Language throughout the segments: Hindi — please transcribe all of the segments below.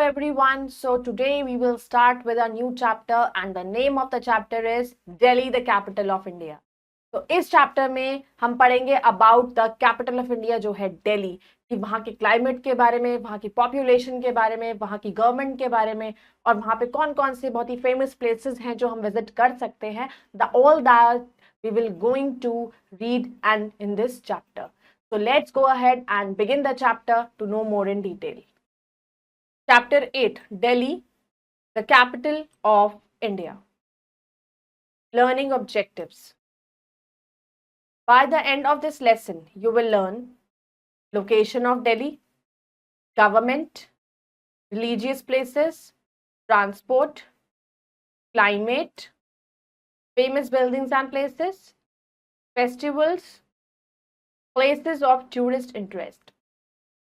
everyone. So today we will start with a new chapter and the name of the chapter is Delhi, the capital of India. तो इस चैप्टर में हम पढ़ेंगे about the capital of India जो है दिल्ली, कि वहाँ के क्लाइमेट के बारे में, वहाँ की पॉपुलेशन के बारे में, वहाँ की गवर्नमेंट के बारे में और वहाँ पे कौन कौन से बहुत ही फेमस प्लेसेस हैं जो हम विजिट कर सकते हैं. The all that we will going to read and in this chapter. So let's go ahead and begin the chapter to know more in detail. Chapter 8, Delhi, the capital of India. Learning objectives. By the end of this lesson, you will learn location of Delhi, government, religious places, transport, climate, famous buildings and places, festivals, places of tourist interest.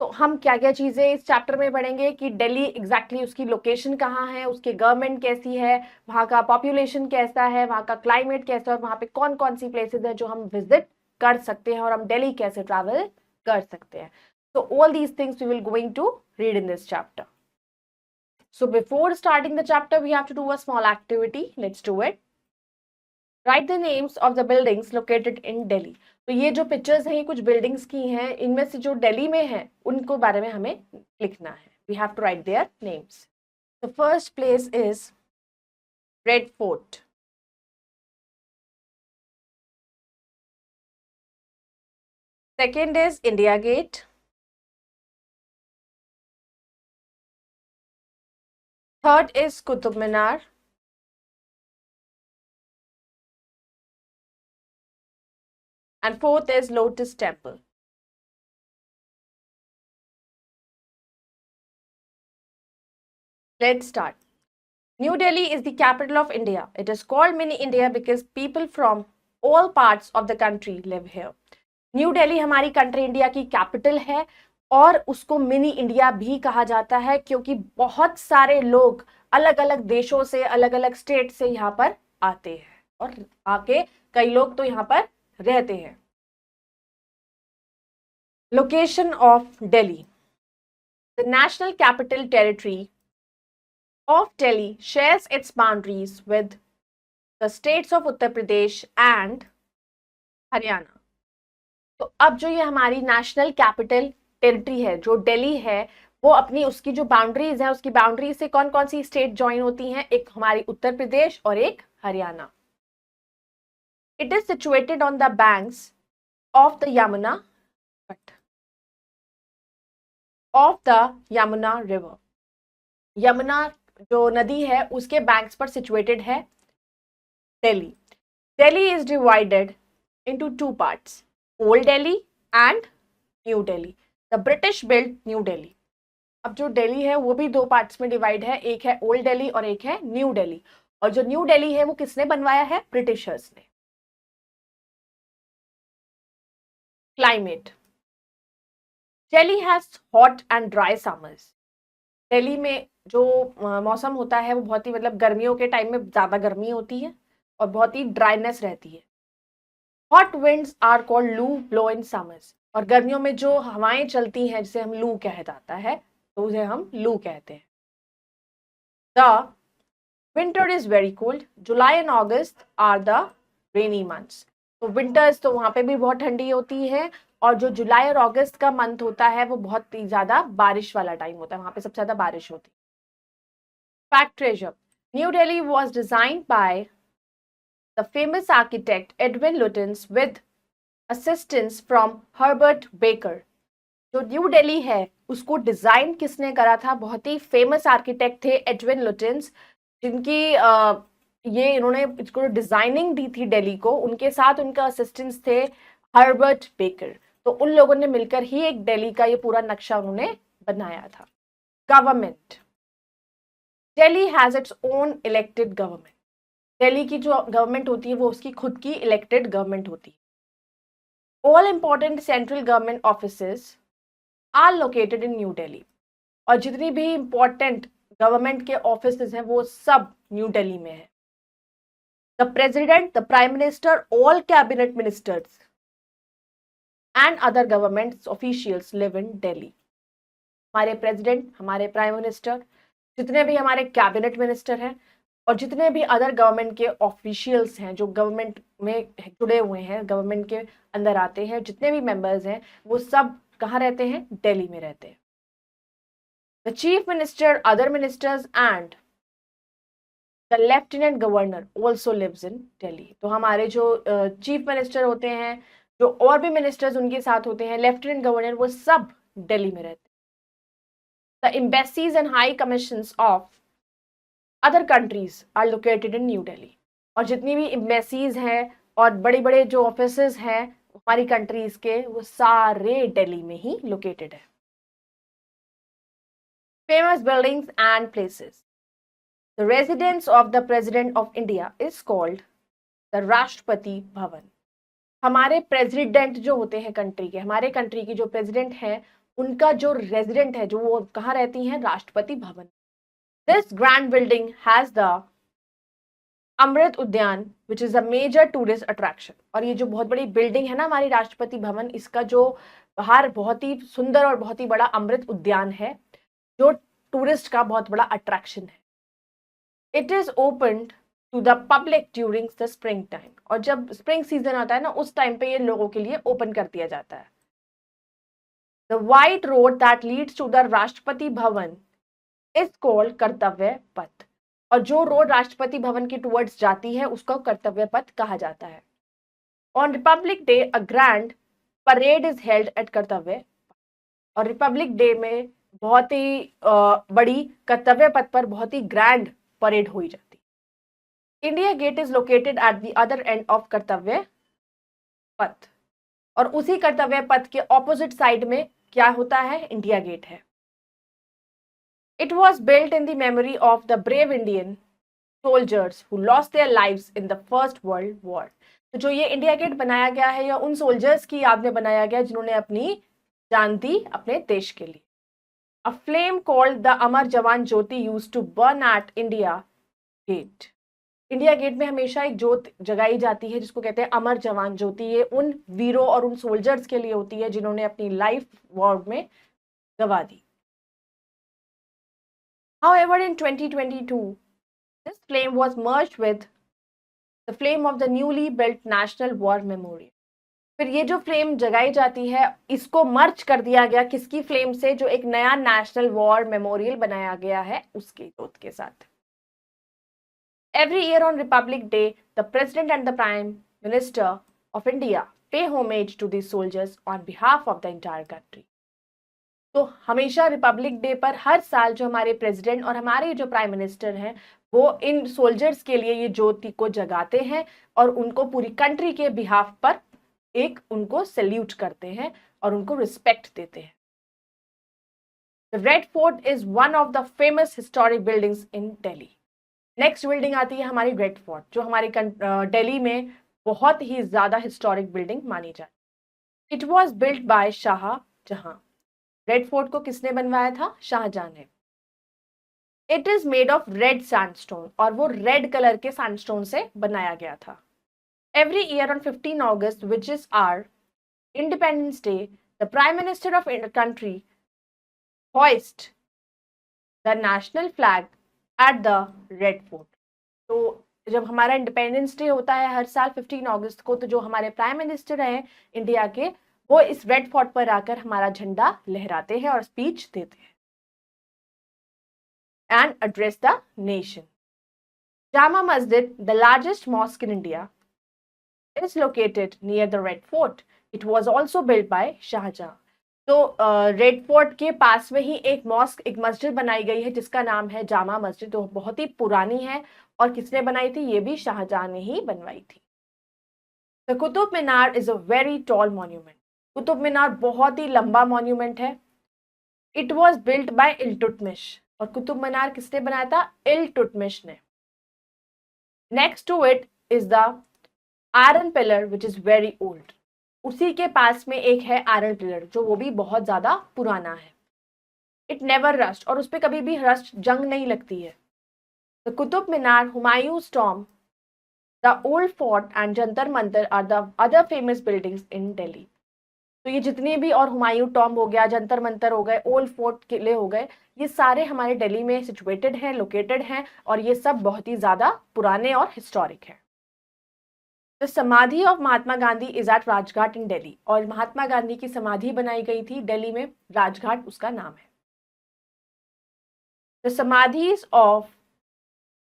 तो हम क्या क्या चीजें इस चैप्टर में पढ़ेंगे कि दिल्ली एग्जैक्टली उसकी लोकेशन कहाँ है, उसकी गवर्नमेंट कैसी है, वहाँ का पॉपुलेशन कैसा है, वहाँ का क्लाइमेट कैसा है और वहाँ पे कौन कौन सी प्लेसेस है जो हम विजिट कर सकते हैं और हम दिल्ली कैसे ट्रैवल कर सकते हैं. तो all these things we will going to read in this chapter. So before starting the chapter we have to do a small activity. Let's do it. Write the names of the buildings located in Delhi. तो ये जो पिक्चर्स हैं ये कुछ बिल्डिंग्स की हैं, इनमें से जो दिल्ली में है उनको बारे में हमें लिखना है. We have to write their names. The first place is red fort. Second is India gate. Third is Qutub Minar. And fourth is Lotus Temple. Let's start. New Delhi is the capital of India. It is called Mini India because people from all parts of the country live here. New Delhi हमारी कंट्री इंडिया की कैपिटल है और उसको मिनी इंडिया भी कहा जाता है क्योंकि बहुत सारे लोग अलग अलग देशों से, अलग अलग स्टेट से यहाँ पर आते हैं और आके कई लोग तो यहाँ पर रहते हैं. Location of Delhi. The National Capital Territory of Delhi shares its boundaries with the states of Uttar Pradesh and Haryana. तो अब जो ये हमारी नेशनल कैपिटल टेरिटरी है जो दिल्ली है वो अपनी उसकी जो बाउंड्रीज है उसकी बाउंड्रीज से कौन कौन सी स्टेट ज्वाइन होती हैं, एक हमारी उत्तर प्रदेश और एक Haryana. It is situated on the banks of the Yamuna of the Yamuna river. Yamuna जो नदी है उसके बैंक्स पर सिचुएटेड है Delhi. Delhi is divided into two parts, old Delhi and new Delhi. The British build new Delhi. अब जो दिल्ली है वो भी दो पार्ट्स में डिवाइड है, एक है ओल्ड दिल्ली और एक है न्यू दिल्ली. और जो न्यू दिल्ली है वो किसने बनवाया है? ब्रिटिशर्स ने. Climate. Delhi has hot and dry summers. Delhi में जो मौसम होता है वो बहुत ही गर्मियों के टाइम में ज़्यादा गर्मी होती है और बहुत ही ड्राइनेस रहती है. हॉट विंड्स आर कॉल्ड लू ब्लो इन समर्स. और गर्मियों में जो हवाएं चलती हैं जिसे हम लू कहा जाता है तो उसे हम लू कहते हैं. The winter is very cold. July and August are the rainy months. तो विंटर्स तो वहाँ पे भी बहुत ठंडी होती है और जो जुलाई और अगस्त का मंथ होता है वो बहुत ही ज्यादा बारिश वाला टाइम होता है, वहां पे सबसे ज्यादा बारिश होती है. Fact treasure. New Delhi was designed by the famous architect Edwin Lutyens with assistance from Herbert baker. जो न्यू दिल्ली है उसको डिजाइन किसने करा था? बहुत ही फेमस आर्किटेक्ट थे एडविन लुटियंस, जिनकी ये इन्होंने इसको डिजाइनिंग दी थी दिल्ली को. उनके साथ उनका असिस्टेंस थे हर्बर्ट बेकर. तो उन लोगों ने मिलकर ही एक दिल्ली का ये पूरा नक्शा उन्होंने बनाया था. Government. Delhi has its own elected government. Delhi की जो गवर्नमेंट होती है वो उसकी खुद की इलेक्टेड गवर्नमेंट होती है. All important central government offices are located in New Delhi. और जितनी भी इंपॉर्टेंट गवर्नमेंट के ऑफिसेस हैं वो सब न्यू दिल्ली में है. The president, the prime minister, all cabinet ministers and other government officials live in Delhi. हमारे प्रेसिडेंट, हमारे प्राइम मिनिस्टर, जितने भी हमारे कैबिनेट मिनिस्टर हैं और जितने भी अदर गवर्नमेंट के ऑफिशियल्स हैं जो गवर्नमेंट में जुड़े हुए हैं, गवर्नमेंट के अंदर आते हैं, जितने भी मेंबर्स हैं वो सब कहाँ रहते हैं? दिल्ली में रहते हैं। The chief minister, other ministers and the lieutenant governor also lives in Delhi. तो हमारे जो चीफ मिनिस्टर होते हैं, जो और भी मिनिस्टर्स उनके साथ होते हैं, लेफ्टिनेंट गवर्नर, वो सब दिल्ली में रहते हैं। The embassies and high commissions of other countries are located in New Delhi. और जितनी भी एम्बेसीज हैं और बड़े बड़े जो ऑफिसेज हैं हमारी कंट्रीज के, वो सारे दिल्ली में ही लोकेटेड है। Famous buildings and places. The residence of the president of India is called the Rashtrapati भवन। हमारे प्रेसिडेंट जो होते हैं कंट्री के, हमारे कंट्री की जो प्रेसिडेंट है, उनका जो रेजिडेंट है, जो वो कहाँ रहती हैं? Rashtrapati Bhavan. This grand building has the Amrit Udyan which is a major tourist attraction. और ये जो बहुत बड़ी बिल्डिंग है ना हमारी राष्ट्रपति भवन, इसका जो बाहर बहुत ही सुंदर और बहुत ही बड़ा अमृत उद्यान है, जो टूरिस्ट का बहुत बड़ा अट्रैक्शन है। It is open to the public during the spring time. और जब स्प्रिंग सीजन आता है ना, उस टाइम पे ये लोगों के लिए ओपन कर दिया जाता है। The white road that leads to the Rashtrapati Bhavan is called कर्तव्य पथ। और जो रोड राष्ट्रपति भवन की टुवर्ड्स जाती है उसको कर्तव्य पथ कहा जाता है। On Republic day a grand parade is held at कर्तव्य। और रिपब्लिक डे में बहुत ही बड़ी कर्तव्य पथ पर बहुत ही ग्रैंड परेड हुई जाती है। India gate is located at the other end of Kartavya Path. और उसी कर्तव्य पथ के ऑपोजिट साइड में क्या होता है? इंडिया गेट है। It was built in the memory of the brave Indian soldiers who lost their lives in the First World War. तो जो ये इंडिया गेट बनाया गया है, या उन सोल्जर्स की याद में बनाया गया जिन्होंने अपनी जान दी अपने देश के लिए। A flame called the Amar Jawan Jyoti used to burn at India Gate. India gate में हमेशा एक ज्योत जगाई जाती है जिसको कहते हैं अमर जवान ज्योति। ये उन वीरों और उन सोल्जर्स के लिए होती है जिन्होंने अपनी लाइफ वॉर में गवा दी। However, in 2022, this flame was merged with the flame of the newly built National War Memorial. फिर ये जो फ्लेम जगाई जाती है, इसको मर्ज कर दिया गया किसकी फ्लेम से? जो एक नया नेशनल वॉर मेमोरियल बनाया गया है उसके जोत के साथ। Every year on Republic Day, the President and the Prime Minister of India pay homage to these soldiers on behalf of the entire country. तो हमेशा रिपब्लिक डे पर हर साल जो हमारे प्रेसिडेंट और हमारे जो प्राइम मिनिस्टर हैं, वो इन सोल्जर्स के लिए ये ज्योति को जगाते हैं और उनको पूरी कंट्री के बिहाफ पर एक उनको सैल्यूट करते हैं और उनको रिस्पेक्ट देते हैं। The red fort is one of the famous historic buildings in Delhi. Next building आती है हमारी रेड फोर्ट, जो हमारी दिल्ली में बहुत ही ज्यादा हिस्टोरिक बिल्डिंग मानी जाती है। It was built by Shahjahan. Red fort को किसने बनवाया था? शाहजहां ने। It is made of red sandstone. और वो रेड कलर के सैंडस्टोन से बनाया गया था। Every year on 15 August which is our independence day, the prime minister of country hoist the national flag at the red fort. तो जब हमारा इंडिपेंडेंस डे होता है हर साल 15 अगस्त को, तो जो हमारे प्राइम मिनिस्टर हैं इंडिया के, वो इस रेड फोर्ट पर आकर हमारा झंडा लहराते हैं और स्पीच देते हैं and address the nation. Jama Masjid, the largest mosque in India, is located near the red Fort. It was also build by Shahjahan. तो रेड फोर्ट के पास में ही एक मॉस्क, एक मस्जिद बनाई गई है जिसका नाम है जामा मस्जिद। तो बहुत ही पुरानी है और किसने बनाई थी? ये भी शाहजहां ने ही बनवाई थी। The Qutub Minar is a very tall monument. Qutub Minar बहुत ही लंबा मॉन्यूमेंट है। It was built by Iltutmish. और कुतुब मीनार किसने बनाया था? इल्तुतमिश ने। Next to it is the iron pillar which is very old. उसी के पास में एक है आयरन पिलर, जो वो भी बहुत ज्यादा पुराना है। It never rust. और उस पर कभी भी रस्ट, जंग नहीं लगती है। The Qutub Minar, Humayun's tomb, the old fort and Jantar Mantar are the other famous buildings in Delhi. तो ये जितने भी, और हुमायूं टॉम्ब हो गया, जंतर मंतर हो गए, ओल्ड फोर्ट किले हो गए, ये सारे हमारे दिल्ली में सिचुएटेड हैं, लोकेटेड हैं, और ये सब बहुत ही ज्यादा पुराने और हिस्टोरिक हैं। The samadhi of Mahatma Gandhi is at Rajghat in Delhi, और महात्मा गांधी की समाधि बनाई गई थी दिल्ली में, राजघाट उसका नाम है। The samadhis of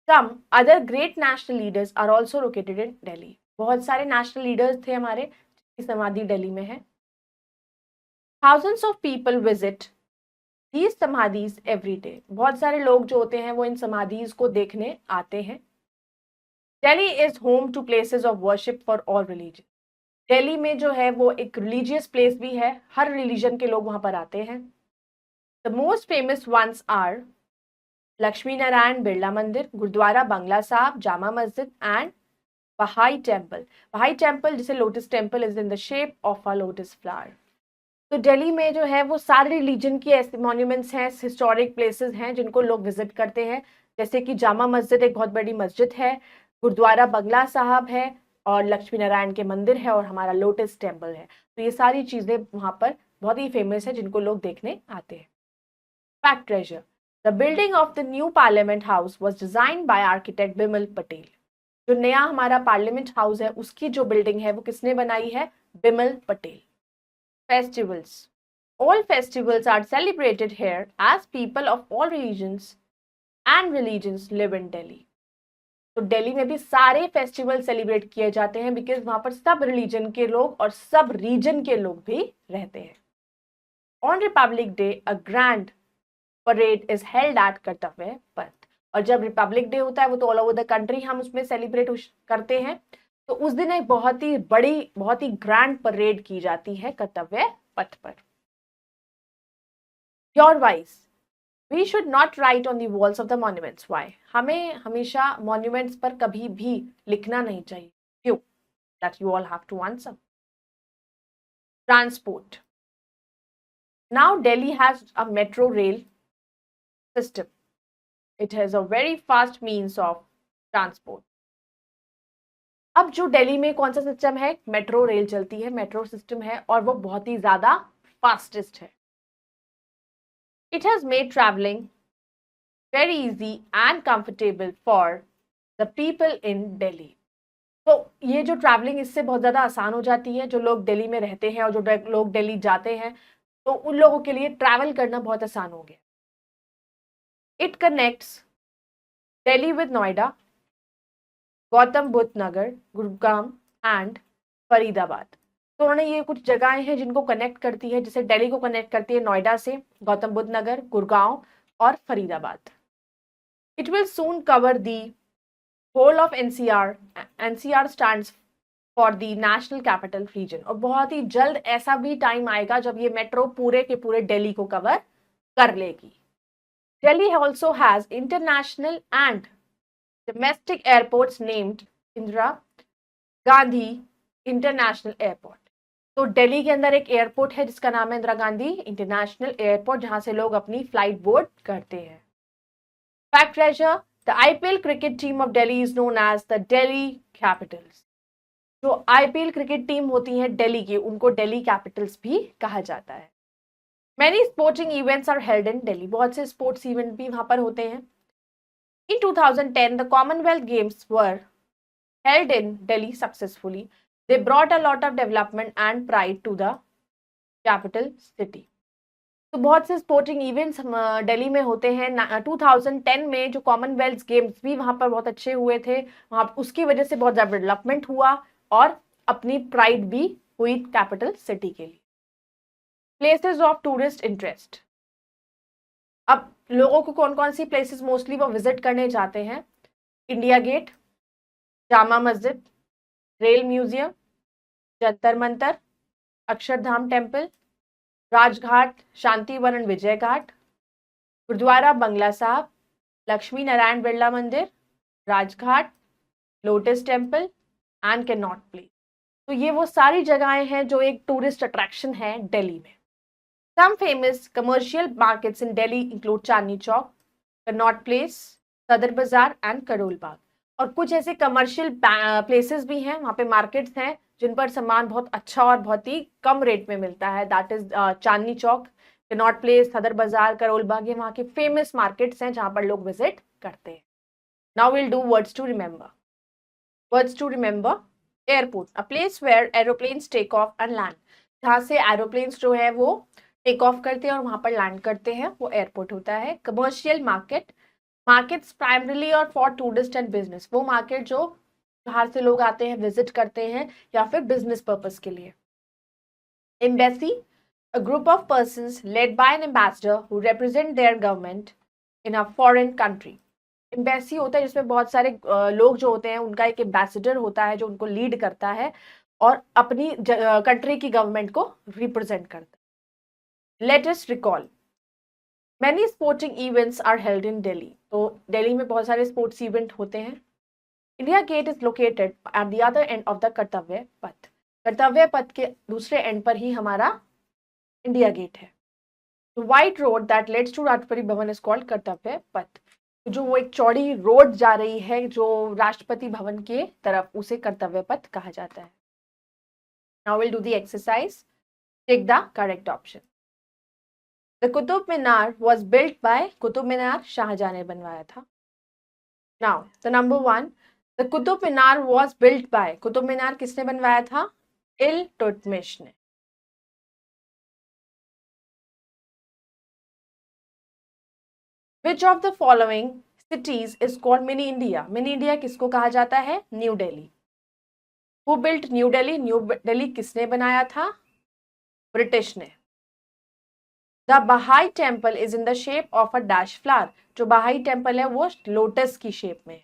some other great national leaders are also located in Delhi, बहुत सारे नेशनल लीडर्स थे हमारे जिनकी समाधि दिल्ली में है। Thousands of people visit these समाधीज every day, बहुत सारे लोग जो होते हैं वो इन समाधीज को देखने आते हैं। Delhi is home to places of worship for all religion, Delhi में जो है वो एक रिलीजियस प्लेस भी है, हर रिलीजन के लोग वहां पर आते हैं। The most famous ones are Lakshmi Narayan Birla Mandir, Gurudwara Bangla साहब, जामा मस्जिद एंड बहाई टेम्पल। बहाई टेम्पल जिसे lotus temple is in the shape of a lotus flower. तो दिल्ली में जो है वो सारे रिलीजन की ऐसे मॉन्यूमेंट्स हैं, हिस्टोरिक प्लेसेस हैं जिनको लोग विजिट करते हैं, जैसे कि जामा मस्जिद एक बहुत बड़ी मस्जिद है, गुरुद्वारा बंगला साहब है, और लक्ष्मी नारायण के मंदिर है, और हमारा लोटस टेम्पल है। तो ये सारी चीजें वहां पर बहुत ही फेमस है जिनको लोग देखने आते हैं। Fact treasure, the building of the new parliament house was design by architect Bimal Patel. जो नया हमारा पार्लियामेंट हाउस है उसकी जो बिल्डिंग है वो किसने बनाई है? Bimal Patel. Festivals. All festivals are celebrated here as people of all religions live in Delhi. तो दिल्ली में भी सारे फेस्टिवल सेलिब्रेट किए जाते हैं बिकॉज वहां पर सब रिलीजन के लोग और सब रीजन के लोग भी रहते हैं। On Republic day a grand parade is held at कर्तव्य पथ, और जब रिपब्लिक डे होता है वो तो ऑल ओवर द कंट्री हम उसमें सेलिब्रेट करते हैं, तो उस दिन एक बहुत ही बड़ी, बहुत ही ग्रैंड परेड की जाती है कर्तव्य पथ पर। Your wise, we should not write on the walls of the monuments. Why? हमें हमेशा मॉन्यूमेंट्स पर कभी भी लिखना नहीं चाहिए। क्यों? That you all have to answer. Transport, now Delhi has a metro rail system, it has a very fast means of transport. अब जो दिल्ली में कौन सा सिस्टम है? मेट्रो रेल चलती है, मेट्रो सिस्टम है, और वो बहुत ही ज्यादा फास्टेस्ट है। It has made travelling very easy and comfortable for the people in Delhi. तो ये जो ट्रैवलिंग इससे बहुत ज्यादा आसान हो जाती है, जो लोग दिल्ली में रहते हैं और जो लोग दिल्ली जाते हैं तो उन लोगों के लिए ट्रैवल करना बहुत आसान हो गया। It connects Delhi with Noida, Gautam Buddha Nagar, Gurugram and Faridabad. तो उन्होंने ये कुछ जगहें हैं जिनको कनेक्ट करती है, जैसे दिल्ली को कनेक्ट करती है नोएडा से, गौतम बुद्ध नगर, गुड़गांव और Faridabad. It will soon cover the whole of NCR, NCR stands for the national capital region, और बहुत ही जल्द ऐसा भी टाइम आएगा जब ये मेट्रो पूरे के पूरे दिल्ली को कवर कर लेगी। Delhi also has international and domestic airports named Indira Gandhi international airport. तो दिल्ली के अंदर एक एयरपोर्ट है जिसका नाम है इंदिरा गांधी इंटरनेशनल एयरपोर्ट, जहां से लोग अपनी फ्लाइट बोर्ड करते हैं। Fact treasure, the IPL cricket team of Delhi is known as the Delhi Capitals. जो आईपीएल क्रिकेट टीम होती है दिल्ली की, उनको दिल्ली कैपिटल्स भी कहा जाता है। Many sporting events are held in Delhi, बहुत से स्पोर्ट्स इवेंट भी वहां पर होते हैं। In 2010, the Commonwealth Games were held in Delhi successfully. They brought a lot of development and pride to the capital city. तो बहुत से स्पोर्टिंग इवेंट्स दिल्ली में होते हैं। 2010 में जो कॉमनवेल्थ गेम्स भी वहां पर बहुत अच्छे हुए थे, वहां उसकी वजह से बहुत ज़्यादा डेवलपमेंट हुआ और अपनी प्राइड भी हुई कैपिटल सिटी के लिए। प्लेसेस ऑफ टूरिस्ट इंटरेस्ट, अब लोगों को कौन कौन सी प्लेसेस मोस्टली वो विजिट करने जाते हैं? India Gate, Jama Masjid, Rail Museum, Jantar Mantar, Akshardham Temple, Rajghat, Shantivan and Vijay Ghat, Gurudwara Bangla Sahib, Lakshmi Narayan Birla Mandir, Rajghat, Lotus Temple and Connaught Place. तो ये वो सारी जगहें हैं जो एक टूरिस्ट अट्रैक्शन है दिल्ली में। Some famous commercial markets in Delhi include Chandni Chowk, Connaught place, सदर बाजार एंड करोल बाग। और कुछ ऐसे कमर्शियल प्लेसेस भी हैं, वहाँ पे मार्केट्स हैं जिन पर सामान बहुत अच्छा और बहुत ही कम रेट में मिलता है, that is Chandni Chowk, Connaught place, सदर बाजार, करोल बाग, ये वहाँ के फेमस मार्केट्स हैं जहाँ पर लोग विजिट करते हैं। Now will do words to remember. Words to remember, airport, a place where aeroplanes take off and land, जहाँ से एरोप्लेन्स जो है वो टेक ऑफ करते हैं और वहाँ पर लैंड करते हैं, वो एयरपोर्ट होता है। कमर्शियल मार्केट, मार्केट्स प्राइमरीली और फॉर टूरिस्ट एंड बिजनेस, वो मार्केट जो बाहर से लोग आते हैं, विजिट करते हैं या फिर बिजनेस पर्पस के लिए। Embassy, a group of persons led by an ambassador who represent their government in a foreign country. Embassy होता है जिसमें बहुत सारे लोग जो होते हैं, उनका एक एम्बेसडर होता है जो उनको लीड करता है और अपनी कंट्री की गवर्नमेंट को रिप्रेजेंट करता है। Let us recall, many sporting events are held in Delhi, तो दिल्ली में बहुत सारे स्पोर्ट्स इवेंट होते हैं। India gate is located at the other end of the Kartavya Path, कर्तव्य पथ के दूसरे एंड पर ही हमारा इंडिया गेट है। White road that leads to Rashtrapati Bhavan is called कर्तव्य पथ, जो वो एक चौड़ी रोड जा रही है जो राष्ट्रपति भवन के तरफ, उसे कर्तव्य पथ कहा जाता है। Now will do the exercise, take the correct option. The Qutub Minar was built by, Qutub Minar Shahjahan ने बनवाया था। Now the number 1, the Qutub Minar was built by, Qutub Minar किसने बनवाया था? इल्तुतमिश ने। Which of the following cities is called mini India? Mini India किसको कहा जाता है? New Delhi. Who built new Delhi? New Delhi किसने बनाया था? ब्रिटिश ने। The Baha'i temple is in the shape of a dash flower, जो Baha'i temple है वो लोटस की शेप में है।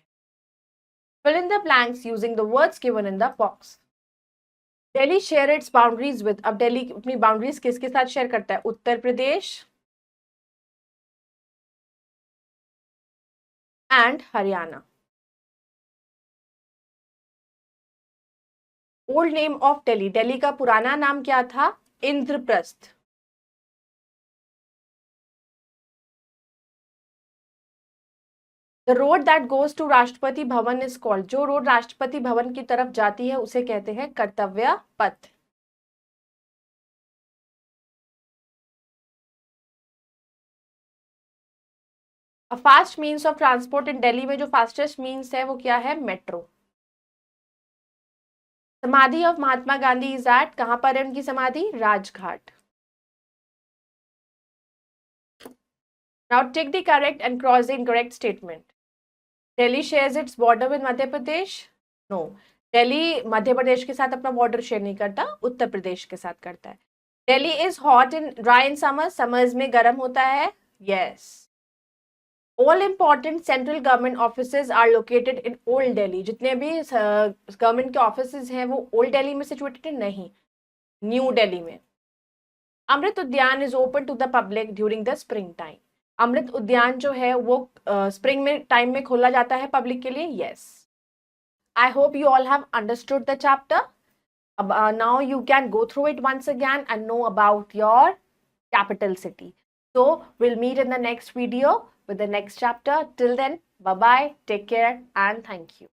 Fill in the blanks using the words given in the box. Delhi share its boundaries with, अब दिल्ली अपनी बाउंड्रीज किसके साथ शेयर करता है? Uttar Pradesh and Haryana. Old name of Delhi, Delhi का पुराना नाम क्या था? Indraprastha. The road that goes to Rashtrapati Bhavan is called, जो रोड राष्ट्रपति भवन की तरफ जाती है उसे कहते हैं कर्तव्य पथ। A fast means of transport इन दिल्ली में जो फास्टेस्ट मीन्स है वो क्या है? Metro. Samadhi of Mahatma Gandhi is at, कहां पर है उनकी समाधि? Rajghat. Now take the correct and cross the incorrect statement. Delhi shares its border with Madhya Pradesh, no, Delhi Madhya Pradesh के साथ अपना बॉर्डर शेयर नहीं करता, उत्तर प्रदेश के साथ करता है। Delhi is hot in dry in summer, summers में गर्म होता है, yes. All important central government offices are located in old Delhi, जितने भी गवर्नमेंट के ऑफिसेज हैं वो ओल्ड दिल्ली में सिचुएटेड है? नहीं, न्यू दिल्ली में। Amrit Udyan is open to the public during the spring time, Amrit Udyan जो है वो स्प्रिंग में टाइम में खोला जाता है पब्लिक के लिए, yes. I hope you all have understood the chapter. Now you can go through it once again and know about your capital city. So we'll meet in the next video with the next chapter. Till then, bye bye, take care and thank you.